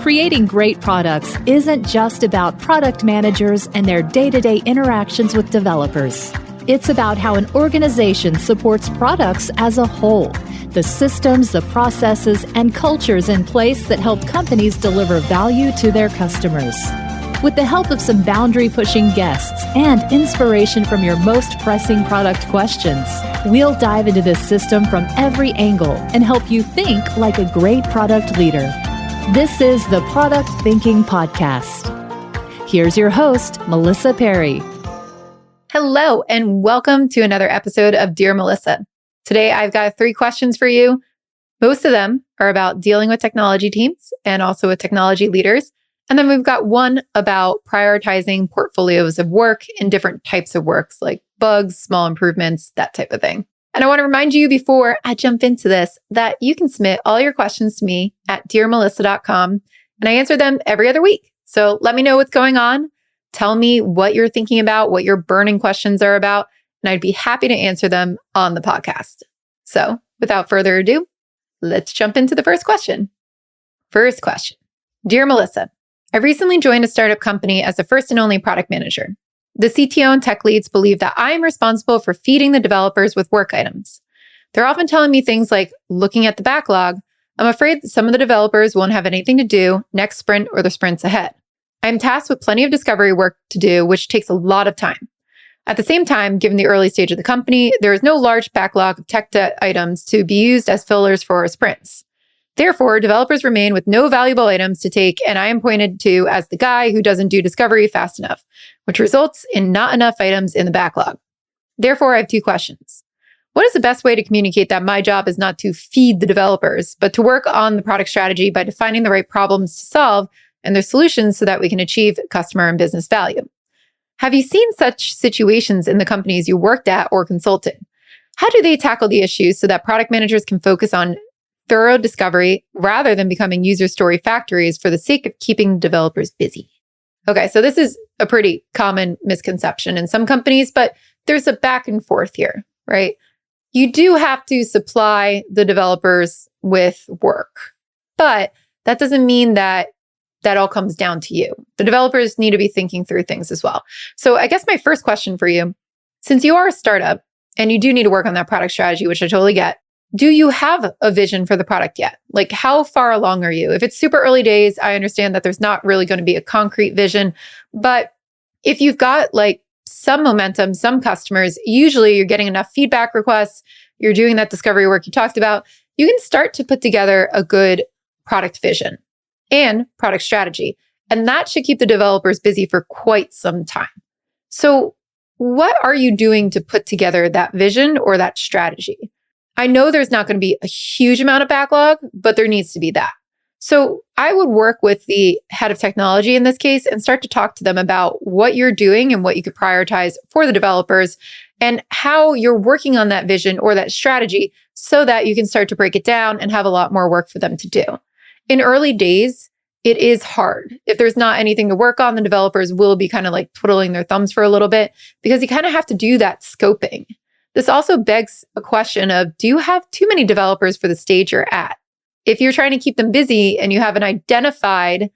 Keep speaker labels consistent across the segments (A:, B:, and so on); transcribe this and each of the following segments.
A: Creating great products isn't just about product managers and their day-to-day interactions with developers. It's about how an organization supports products as a whole, the systems, the processes, and cultures in place that help companies deliver value to their customers. With the help of some boundary-pushing guests and inspiration from your most pressing product questions, we'll dive into this system from every angle and help you think like a great product leader. This is the Product Thinking Podcast. Here's your host, Melissa Perri.
B: Hello, and welcome to another episode of Dear Melissa. Today, I've got 3 questions for you. Most of them are about dealing with technology teams and also with technology leaders. And then we've got one about prioritizing portfolios of work in different types of works, like bugs, small improvements, that type of thing. And I want to remind you before I jump into this that you can submit all your questions to me at dearmelissa.com, and I answer them every other week. So let me know what's going on. Tell me what you're thinking about, what your burning questions are about, and I'd be happy to answer them on the podcast. So without further ado, let's jump into the first question. First question. Dear Melissa, I recently joined a startup company as the first and only product manager. The CTO and tech leads believe that I am responsible for feeding the developers with work items. They're often telling me things like, looking at the backlog, I'm afraid that some of the developers won't have anything to do next sprint or the sprints ahead. I'm tasked with plenty of discovery work to do, which takes a lot of time. At the same time, given the early stage of the company, there is no large backlog of tech debt items to be used as fillers for our sprints. Therefore, developers remain with no valuable items to take, and I am pointed to as the guy who doesn't do discovery fast enough, which results in not enough items in the backlog. Therefore, I have 2 questions. What is the best way to communicate that my job is not to feed the developers, but to work on the product strategy by defining the right problems to solve and their solutions so that we can achieve customer and business value? Have you seen such situations in the companies you worked at or consulted? How do they tackle the issues so that product managers can focus on thorough discovery rather than becoming user story factories for the sake of keeping developers busy? Okay, so this is a pretty common misconception in some companies, but there's a back and forth here, right? You do have to supply the developers with work, but that doesn't mean that all comes down to you. The developers need to be thinking through things as well. So I guess my first question for you, since you are a startup and you do need to work on that product strategy, which I totally get, do you have a vision for the product yet? Like, how far along are you? If it's super early days, I understand that there's not really going to be a concrete vision. But if you've got like some momentum, some customers, usually you're getting enough feedback requests, you're doing that discovery work you talked about, you can start to put together a good product vision and product strategy. And that should keep the developers busy for quite some time. So what are you doing to put together that vision or that strategy? I know there's not going to be a huge amount of backlog, but there needs to be that. So I would work with the head of technology in this case and start to talk to them about what you're doing and what you could prioritize for the developers and how you're working on that vision or that strategy so that you can start to break it down and have a lot more work for them to do. In early days, it is hard. If there's not anything to work on, the developers will be kind of like twiddling their thumbs for a little bit because you kind of have to do that scoping. This also begs a question of, do you have too many developers for the stage you're at? If you're trying to keep them busy and you haven't identified,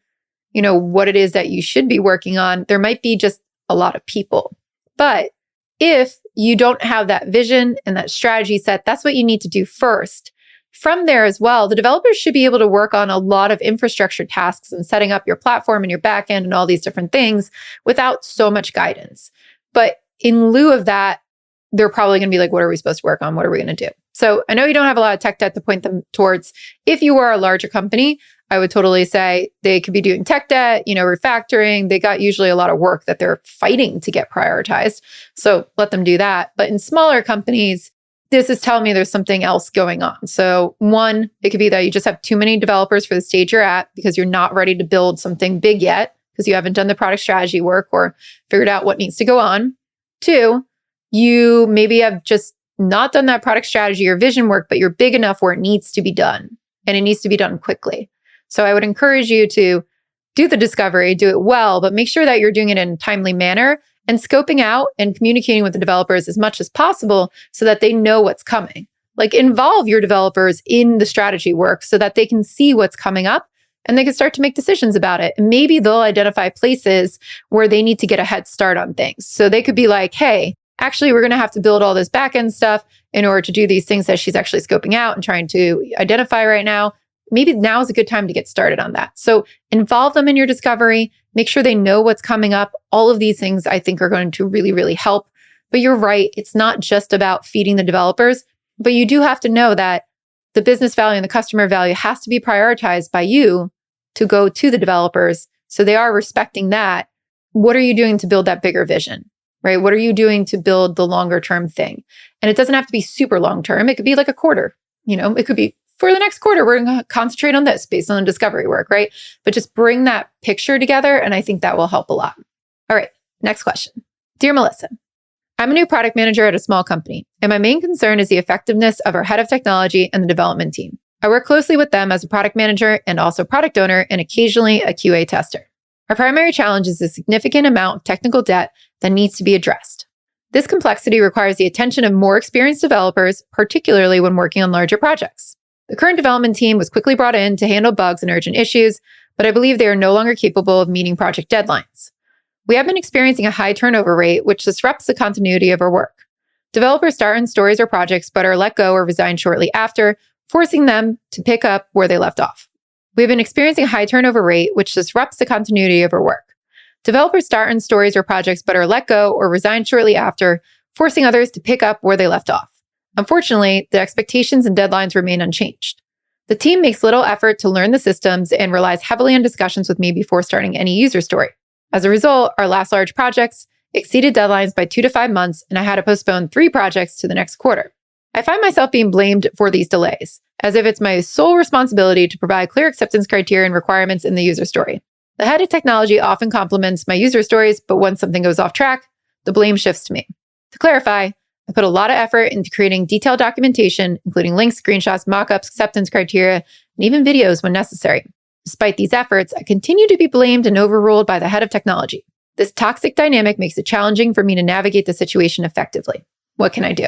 B: what it is that you should be working on, there might be just a lot of people. But if you don't have that vision and that strategy set, that's what you need to do first. From there as well, the developers should be able to work on a lot of infrastructure tasks and setting up your platform and your backend and all these different things without so much guidance. But in lieu of that, they're probably going to be like, what are we supposed to work on? What are we going to do? So I know you don't have a lot of tech debt to point them towards. If you are a larger company, I would totally say they could be doing tech debt, refactoring. They got usually a lot of work that they're fighting to get prioritized. So let them do that. But in smaller companies, this is telling me there's something else going on. So one, it could be that you just have too many developers for the stage you're at because you're not ready to build something big yet because you haven't done the product strategy work or figured out what needs to go on. 2, you maybe have just not done that product strategy or vision work, but you're big enough where it needs to be done and it needs to be done quickly. So I would encourage you to do the discovery, do it well, but make sure that you're doing it in a timely manner and scoping out and communicating with the developers as much as possible so that they know what's coming. Like, involve your developers in the strategy work so that they can see what's coming up and they can start to make decisions about it. And maybe they'll identify places where they need to get a head start on things. So they could be like, hey, actually, we're going to have to build all this backend stuff in order to do these things that she's actually scoping out and trying to identify right now. Maybe now is a good time to get started on that. So involve them in your discovery, make sure they know what's coming up. All of these things I think are going to really, really help. But you're right. It's not just about feeding the developers, but you do have to know that the business value and the customer value has to be prioritized by you to go to the developers. So they are respecting that. What are you doing to build that bigger vision, right? What are you doing to build the longer term thing? And it doesn't have to be super long term. It could be like a quarter, it could be for the next quarter, we're going to concentrate on this based on the discovery work, right? But just bring that picture together. And I think that will help a lot. All right, next question. Dear Melissa, I'm a new product manager at a small company, and my main concern is the effectiveness of our head of technology and the development team. I work closely with them as a product manager and also product owner and occasionally a QA tester. Our primary challenge is a significant amount of technical debt that needs to be addressed. This complexity requires the attention of more experienced developers, particularly when working on larger projects. The current development team was quickly brought in to handle bugs and urgent issues, but I believe they are no longer capable of meeting project deadlines. We have been experiencing a high turnover rate, which disrupts the continuity of our work. Developers start on stories or projects, but are let go or resign shortly after, forcing them to pick up where they left off. We have been experiencing a high turnover rate, which disrupts the continuity of our work. Developers start on stories or projects, but are let go or resign shortly after, forcing others to pick up where they left off. Unfortunately, the expectations and deadlines remain unchanged. The team makes little effort to learn the systems and relies heavily on discussions with me before starting any user story. As a result, our last large projects exceeded deadlines by 2 to 5 months, and I had to postpone 3 projects to the next quarter. I find myself being blamed for these delays, as if it's my sole responsibility to provide clear acceptance criteria and requirements in the user story. The head of technology often compliments my user stories, but once something goes off track, the blame shifts to me. To clarify, I put a lot of effort into creating detailed documentation, including links, screenshots, mockups, acceptance criteria, and even videos when necessary. Despite these efforts, I continue to be blamed and overruled by the head of technology. This toxic dynamic makes it challenging for me to navigate the situation effectively. What can I do?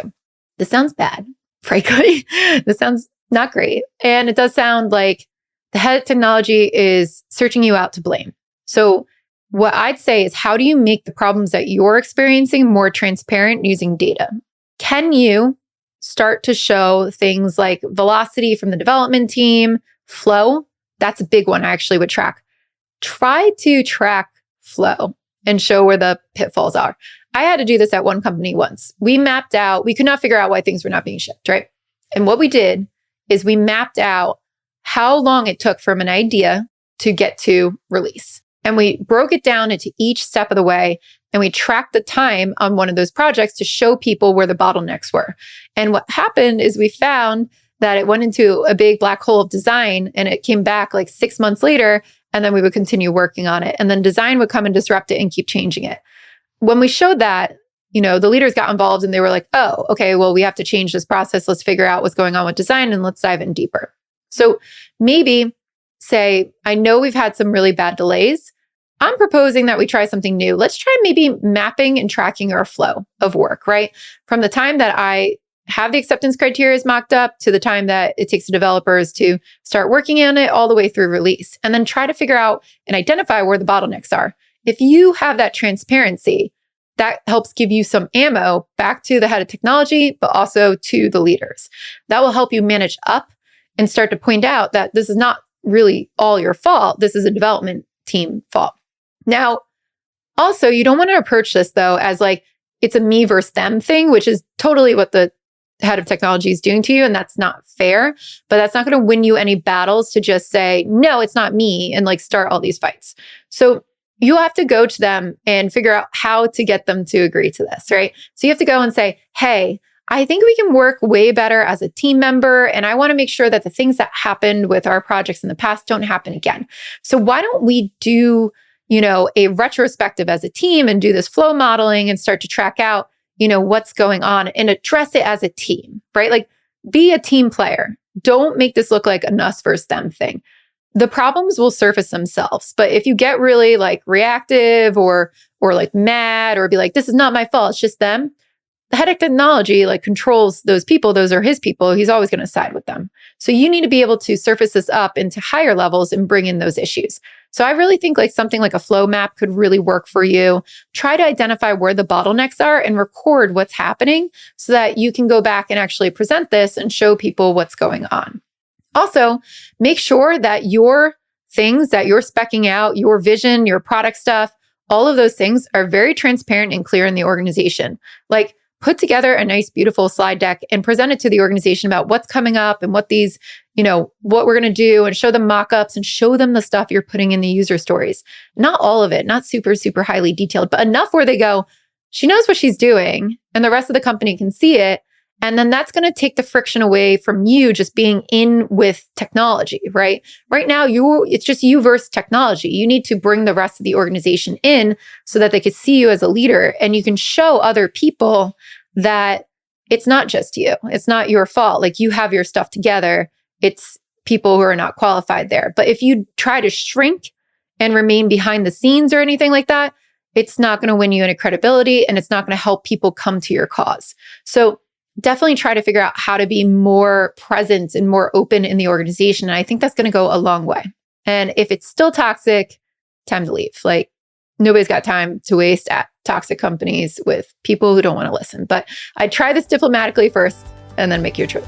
B: This sounds bad, frankly. This sounds not great. And it does sound like the head of technology is searching you out to blame. So what I'd say is, how do you make the problems that you're experiencing more transparent using data? Can you start to show things like velocity from the development team, flow? That's a big one I actually would track. Try to track flow and show where the pitfalls are. I had to do this at one company once. We mapped out, we could not figure out why things were not being shipped, right? And what we did is we mapped out how long it took from an idea to get to release. And we broke it down into each step of the way. And we tracked the time on one of those projects to show people where the bottlenecks were. And what happened is we found that it went into a big black hole of design, and it came back like 6 months later. And then we would continue working on it. And then design would come and disrupt it and keep changing it. When we showed that, the leaders got involved and they were like, oh, okay, well, we have to change this process. Let's figure out what's going on with design and let's dive in deeper. So maybe say, I know we've had some really bad delays. I'm proposing that we try something new. Let's try maybe mapping and tracking our flow of work, right? From the time that I have the acceptance criteria mocked up to the time that it takes the developers to start working on it all the way through release, and then try to figure out and identify where the bottlenecks are. If you have that transparency, that helps give you some ammo back to the head of technology, but also to the leaders. That will help you manage up and start to point out that this is not really all your fault. This is a development team fault. Now, also, you don't want to approach this though as like it's a me versus them thing, which is totally what the head of technology is doing to you. And that's not fair, but that's not going to win you any battles to just say, no, it's not me, and like start all these fights. So you have to go to them and figure out how to get them to agree to this, right? So you have to go and say, hey, I think we can work way better as a team member. And I want to make sure that the things that happened with our projects in the past don't happen again. So why don't we do, a retrospective as a team and do this flow modeling and start to track out, what's going on and address it as a team, right? Like be a team player. Don't make this look like an us versus them thing. The problems will surface themselves. But if you get really like reactive or like mad or be like, this is not my fault, it's just them, the head of technology like controls those people. Those are his people. He's always going to side with them. So you need to be able to surface this up into higher levels and bring in those issues. So I really think like something like a flow map could really work for you. Try to identify where the bottlenecks are and record what's happening so that you can go back and actually present this and show people what's going on. Also, make sure that your things that you're speccing out, your vision, your product stuff, all of those things are very transparent and clear in the organization. Like, put together a nice, beautiful slide deck and present it to the organization about what's coming up and what these, what we're going to do, and show them mock-ups and show them the stuff you're putting in the user stories. Not all of it, not super, super highly detailed, but enough where they go, she knows what she's doing and the rest of the company can see it. And then that's going to take the friction away from you just being in with technology, right? Right now, it's just you versus technology. You need to bring the rest of the organization in so that they could see you as a leader, and you can show other people that it's not just you. It's not your fault. Like, you have your stuff together. It's people who are not qualified there. But if you try to shrink and remain behind the scenes or anything like that, it's not going to win you any credibility, and it's not going to help people come to your cause. So definitely try to figure out how to be more present and more open in the organization. And I think that's going to go a long way. And if it's still toxic, time to leave. Like, nobody's got time to waste at toxic companies with people who don't want to listen. But I'd try this diplomatically first and then make your choice.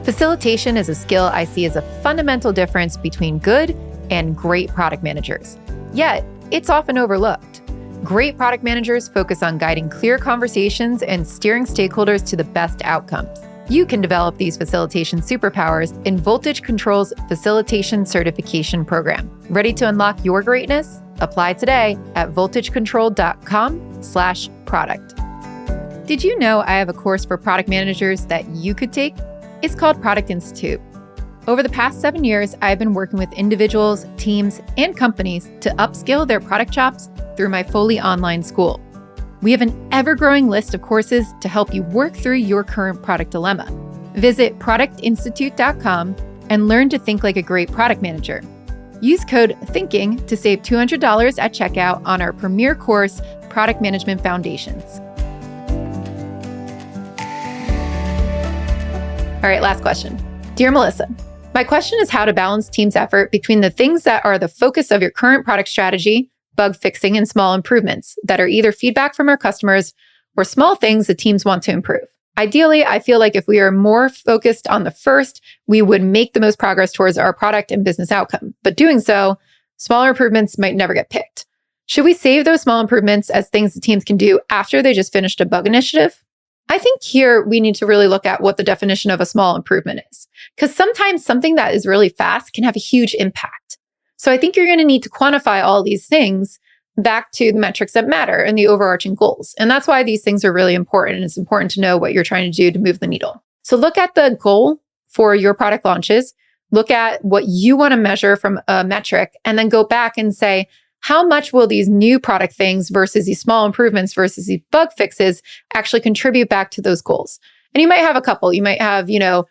B: Facilitation is a skill I see as a fundamental difference between good and great product managers. Yet, it's often overlooked. Great product managers focus on guiding clear conversations and steering stakeholders to the best outcomes. You can develop these facilitation superpowers in Voltage Control's Facilitation Certification Program. Ready to unlock your greatness? Apply today at voltagecontrol.com/product. Did you know I have a course for product managers that you could take? It's called Product Institute. Over the past 7 years, I've been working with individuals, teams, and companies to upskill their product chops through my fully online school. We have an ever-growing list of courses to help you work through your current product dilemma. Visit productinstitute.com and learn to think like a great product manager. Use code THINKING to save $200 at checkout on our premier course, Product Management Foundations. All right, last question. Dear Melissa, my question is how to balance team's effort between the things that are the focus of your current product strategy, bug fixing, and small improvements that are either feedback from our customers or small things the teams want to improve. Ideally, I feel like if we are more focused on the first, we would make the most progress towards our product and business outcome. But doing so, smaller improvements might never get picked. Should we save those small improvements as things the teams can do after they just finished a bug initiative? I think here we need to really look at what the definition of a small improvement is, because sometimes something that is really fast can have a huge impact. So I think you're going to need to quantify all these things back to the metrics that matter and the overarching goals. And that's why these things are really important. And it's important to know what you're trying to do to move the needle. So look at the goal for your product launches, look at what you want to measure from a metric, and then go back and say, how much will these new product things versus these small improvements versus these bug fixes actually contribute back to those goals? And you might have a couple. You might have, a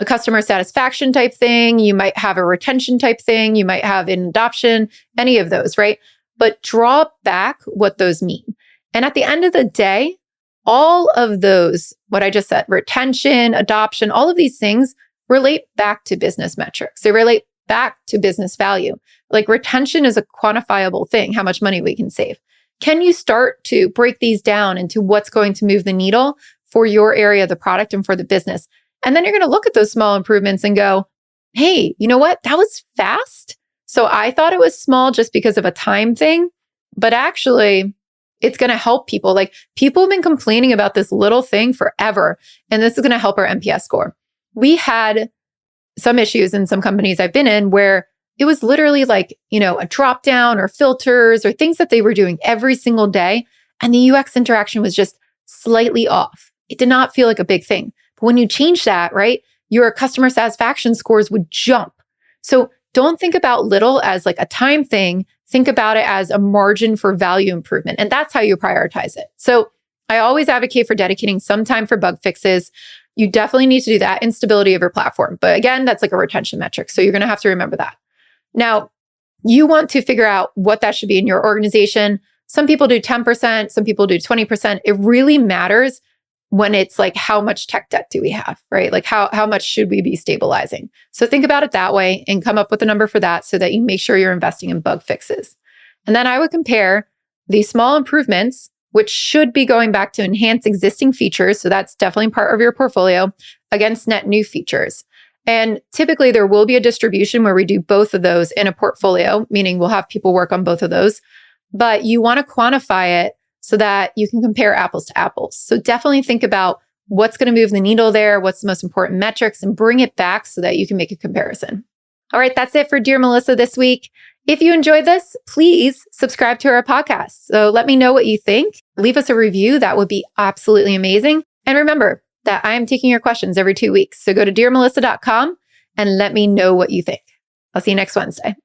B: customer satisfaction type thing. You might have a retention type thing. You might have an adoption, any of those, right? But draw back what those mean. And at the end of the day, all of those, what I just said, retention, adoption, all of these things relate back to business metrics. They relate back to business value. Like, retention is a quantifiable thing, how much money we can save. Can you start to break these down into what's going to move the needle for your area of the product and for the business? And then you're going to look at those small improvements and go, hey, you know what? That was fast. So I thought it was small just because of a time thing, but actually it's going to help people. Like, people have been complaining about this little thing forever, and this is going to help our NPS score. We had some issues in some companies I've been in where it was literally like, a drop down or filters or things that they were doing every single day. And the UX interaction was just slightly off. It did not feel like a big thing. But when you change that, right, your customer satisfaction scores would jump. So don't think about little as like a time thing. Think about it as a margin for value improvement. And that's how you prioritize it. So I always advocate for dedicating some time for bug fixes. You definitely need to do that in stability of your platform. But again, that's like a retention metric. So you're going to have to remember that. Now, you want to figure out what that should be in your organization. Some people do 10%, some people do 20%. It really matters when it's like, how much tech debt do we have, right? Like how much should we be stabilizing? So think about it that way and come up with a number for that so that you make sure you're investing in bug fixes. And then I would compare these small improvements, which should be going back to enhance existing features. So that's definitely part of your portfolio, against net new features. And typically there will be a distribution where we do both of those in a portfolio, meaning we'll have people work on both of those. But you want to quantify it so that you can compare apples to apples. So definitely think about what's going to move the needle there, what's the most important metrics, and bring it back so that you can make a comparison. All right, that's it for Dear Melissa this week. If you enjoyed this, please subscribe to our podcast. So let me know what you think. Leave us a review. That would be absolutely amazing. And remember that I am taking your questions every 2 weeks. So go to dearmelissa.com and let me know what you think. I'll see you next Wednesday.